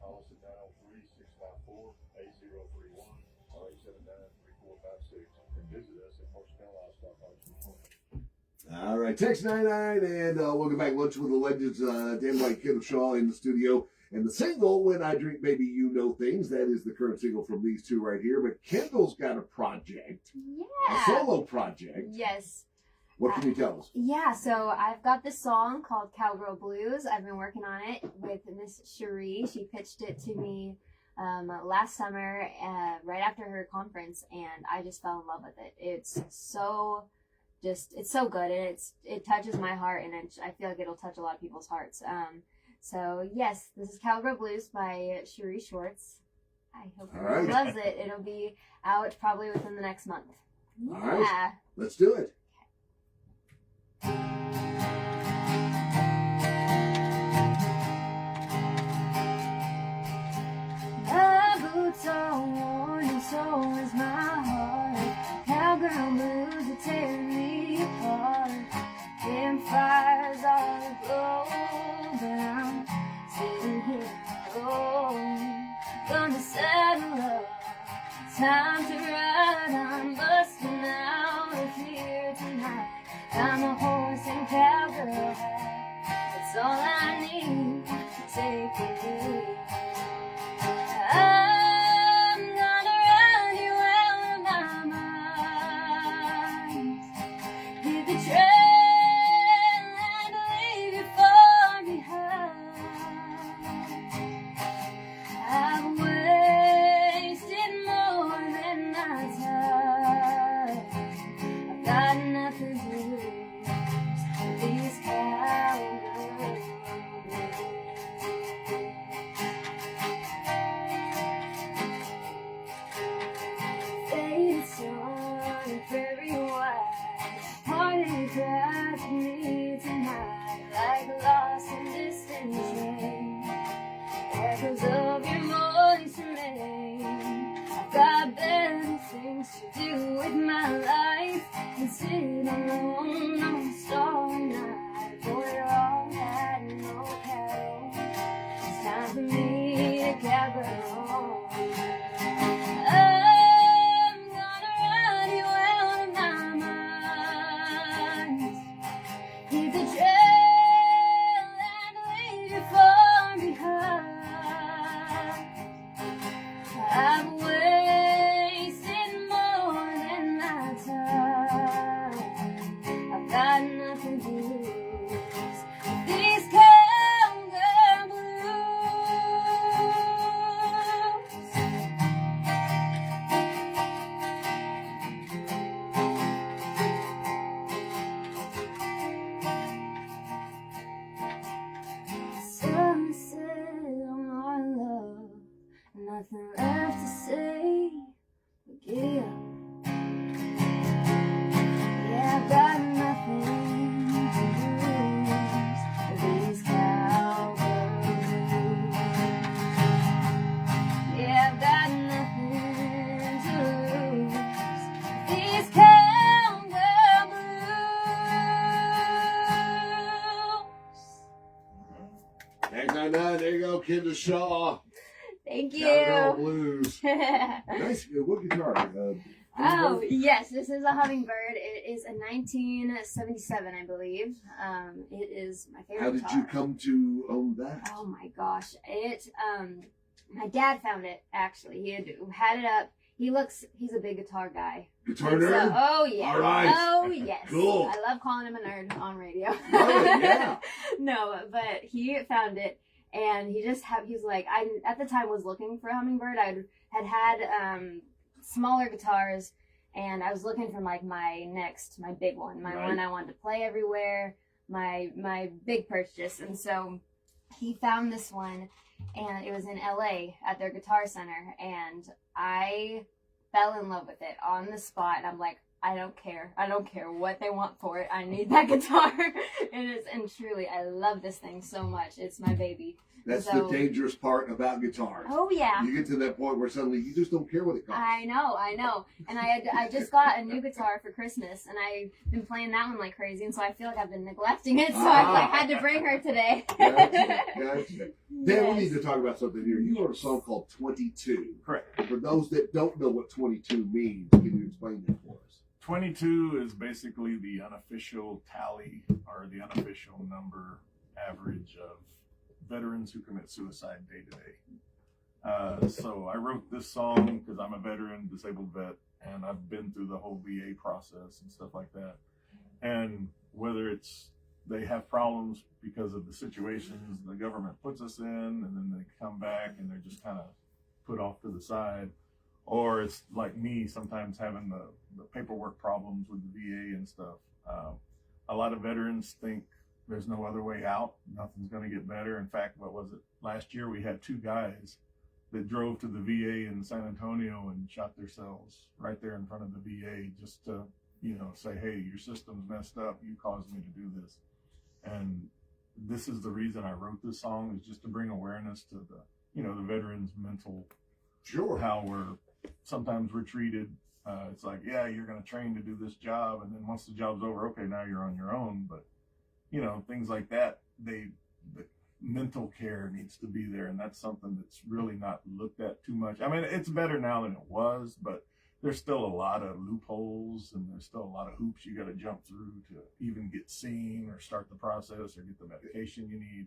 call us at 903-654-8031 or 879-3456 and visit us at Horseman Livestock Auction. All right, text 99 and welcome back. Lunch with the Legends. Dan White, Kendall Shaw in the studio. And the single, When I Drink Baby You Know Things, that is the current single from these two right here. But Kendall's got a project. Yeah. A solo project. Yes. What can you tell us? Yeah, so I've got this song called Cowgirl Blues. I've been working on it with Miss Cherie. She pitched it to me last summer right after her conference, and I just fell in love with it. It's so good, and it touches my heart, and I feel like it'll touch a lot of people's hearts. So yes, this is Cowgirl Blues by Cherie Schwartz. I hope everyone loves it. It'll be out probably within the next month. All right, let's do it. My boots are worn and so is my heart. Cowgirl blues will tear me apart. Campfires are aglow, but I'm sitting here alone. Gonna settle up, time to ride. I'm busting out of here tonight. I'm a horse and cowgirl hat. That's all I need to take it easy. I'm gonna run you out of my mind. Hit the trail and leave you far behind. I've wasted more than my time. I've got nothing to lose. These cowgirl blues. Faded sun, prairie white, heartache cries for me tonight, like a lost and distant train. Echoes of your voice remain. I've got better things to do with my life than sit alone on a starry night. For you're all had no carol. It's time for me to cowgirl home. I'm gonna run you out of my mind. Hit the trail and leave you far behind. I've wasted more than my time. I've got nothing to lose. These cowgirl blues. Sunset on our love, nothing left to say. Giddy up. Yeah, I've got nothing to lose. These cowgirl blues. Yeah, I've got nothing to lose. These cowgirl blues. Tag 99, there you go, Kendall Shaw. Thank you. Cowgirl Blues. Nice. What guitar? Oh, yes, this is a hummingbird. It is a 1977, I believe. It is my favorite How did guitar. you come to own that? Oh my gosh. My dad found it, actually. He had it up. He's a big guitar guy. Guitar And nerd? oh, yeah. All right. Oh, yes. Cool. I love calling him a nerd on radio. Oh, yeah. No, but he found it, and he's like, I, at the time, was looking for a hummingbird. I had smaller guitars, and I was looking for like my big one, one I wanted to play everywhere, my big purchase. And so he found this one, and it was in LA at their guitar center, and I fell in love with it on the spot. And I'm like, I don't care. I don't care what they want for it. I need that guitar. And truly, I love this thing so much. It's my baby. That's So- the dangerous part about guitars. Oh yeah. You get to that point where suddenly you just don't care what it costs. I know. And I just got a new guitar for Christmas, and I've been playing that one like crazy, and so I feel like I've been neglecting it, so I had to bring her today. Gotcha. Dan, we Yes. need to talk about something here. You wrote a song called 22. Correct. For those that don't know what 22 means, can you explain that for us? 22 is basically the unofficial tally or the unofficial number average of veterans who commit suicide day to day. So I wrote this song because I'm a veteran, disabled vet, and I've been through the whole VA process and stuff like that. And whether it's they have problems because of the situations the government puts us in, and then they come back and they're just kind of put off to the side, or it's like me sometimes having the paperwork problems with the VA and stuff. A lot of veterans think there's no other way out. Nothing's going to get better. In fact, what was it? Last year we had 2 guys that drove to the VA in San Antonio and shot themselves right there in front of the VA just to, say, hey, your system's messed up. You caused me to do this. And this is the reason I wrote this song, is just to bring awareness to the veterans' mental, Sure. how sometimes we're treated. It's like, yeah, you're going to train to do this job, and then once the job's over, okay, now you're on your own. But things like that, the mental care needs to be there, and that's something that's really not looked at too much. I mean, it's better now than it was, but there's still a lot of loopholes, and there's still a lot of hoops you got to jump through to even get seen or start the process or get the medication you need.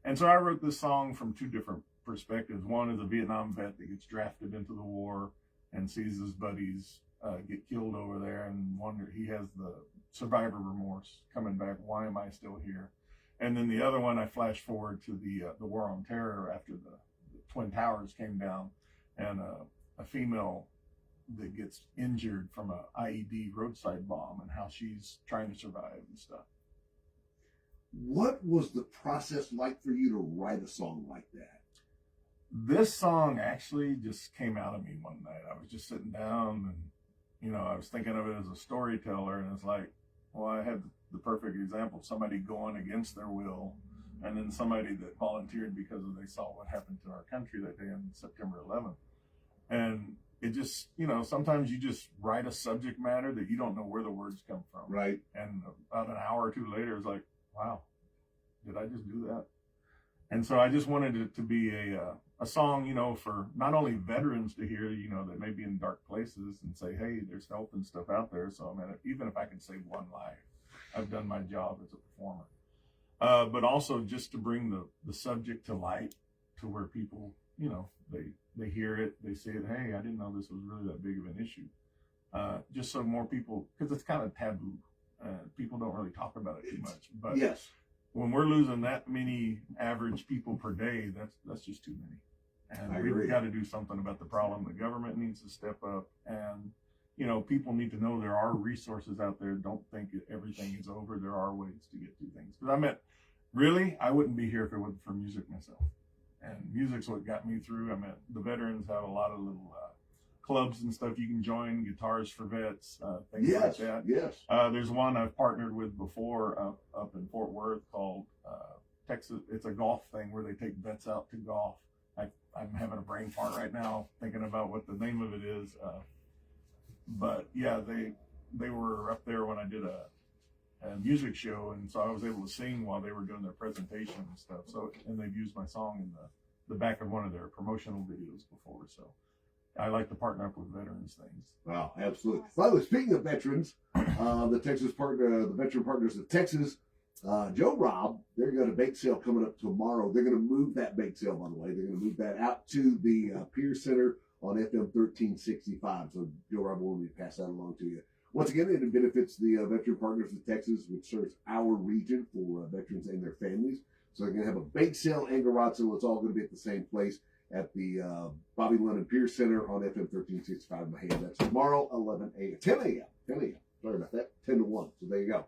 And so I wrote this song from 2 different perspectives. One is a Vietnam vet that gets drafted into the war and sees his buddies get killed over there, and he has the survivor remorse coming back. Why am I still here? And then the other one, I flash forward to the War on Terror after the Twin Towers came down, and a female that gets injured from a IED roadside bomb, and how she's trying to survive and stuff. What was the process like for you to write a song like that? This song actually just came out of me one night. I was just sitting down, and I was thinking of it as a storyteller, and it's like, well, I had the perfect example: somebody going against their will, and then somebody that volunteered because they saw what happened to our country that day on September 11th. And it just, sometimes you just write a subject matter that you don't know where the words come from. Right. And about an hour or 2 later, it's like, wow, did I just do that? And so I just wanted it to be a song, for not only veterans to hear, that may be in dark places and say, hey, there's help and stuff out there. So, even if I can save one life, I've done my job as a performer. But also just to bring the subject to light, to where people, they hear it, they say it, hey, I didn't know this was really that big of an issue. Just so more people, because it's kind of taboo. People don't really talk about it too much. But yes, when we're losing that many average people per day, that's just too many. And I agree. we've got to do something about the problem. The government needs to step up, and people need to know there are resources out there. Don't think everything is over. There are ways to get through things. Because really, I wouldn't be here if it wasn't for music myself. And music's what got me through. The veterans have a lot of little clubs and stuff you can join, Guitars for Vets, things like that. Yes. There's one I've partnered with before up in Fort Worth called Texas. It's a golf thing where they take vets out to golf. I'm having a brain fart right now thinking about what the name of it is. But yeah, they were up there when I did a music show, and so I was able to sing while they were doing their presentation and stuff. So, and they've used my song in the back of one of their promotional videos before. So I like to partner up with veterans things. Wow, absolutely. By the way, speaking of veterans, the veteran partners of Texas, Joe Rob, they're got a bake sale coming up tomorrow. They're going to move that bake sale, by the way. They're going to move that out to the Pier Center on FM 1365. So Joe Rob will pass that along to you. Once again, it benefits the Veteran Partners of Texas, which serves our region for veterans and their families. So they're going to have a bake sale and garage sale. It's all going to be at the same place at the Bobby Lennon Pier Center on FM 1365 in my hand. That's tomorrow, 10 a.m. Sorry about that. 10 to 1. So there you go.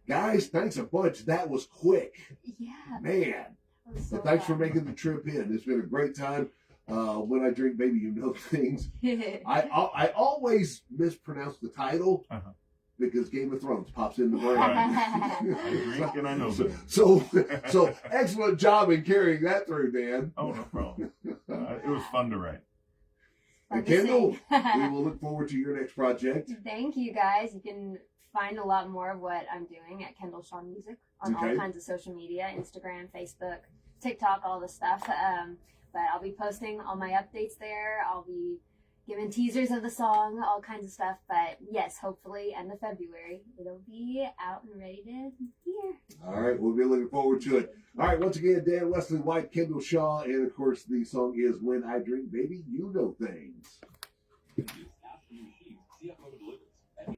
Guys, thanks a bunch. That was quick. Yeah. Man. That was so But thanks for fun. making the trip in. It's been a great time. When I Drink Baby You Know Things. I always mispronounce the title because Game of Thrones pops in the brain. I drink and I know that. So excellent job in carrying that through, Dan. Oh, no problem. It was fun to write. And Kendall, we will look forward to your next project. Thank you, guys. You can find a lot more of what I'm doing at Kendall Shaw Music on all kinds of social media, Instagram, Facebook, TikTok, all the stuff. But I'll be posting all my updates there. I'll be giving teasers of the song, all kinds of stuff. But yes, hopefully end of February, it'll be out and ready to hear. All right, we'll be looking forward to it. All right, once again, Dan Wesley White, Kendall Shaw, and of course the song is When I Drink Baby You Know Things.